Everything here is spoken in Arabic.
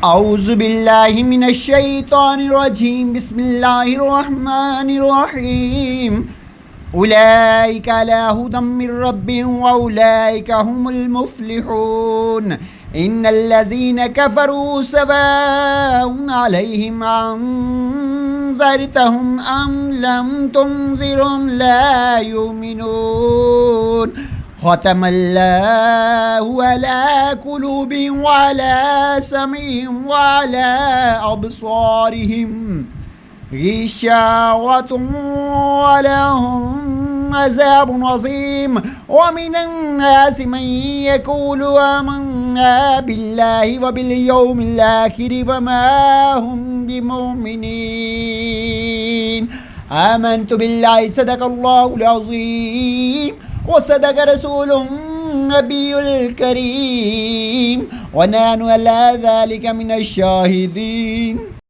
أعوذ بالله من الشيطان الرجيم بسم الله الرحمن الرحيم أولئك على هدى من ربهم وأولئك هم المفلحون إن الذين كفروا سواء عليهم أنذرتهم أم لم تنذرهم لا يؤمنون ختم الله على قلوبهم وعلى سمعهم وعلى أبصارهم غشاوة ولهم عذاب عظيم ومن الناس من يقول آمنا بالله وباليوم الآخر وما هم بمؤمنين آمنت بالله صدق الله العظيم وصدق رسوله النبي الكريم ونحن على ذلك من الشاهدين.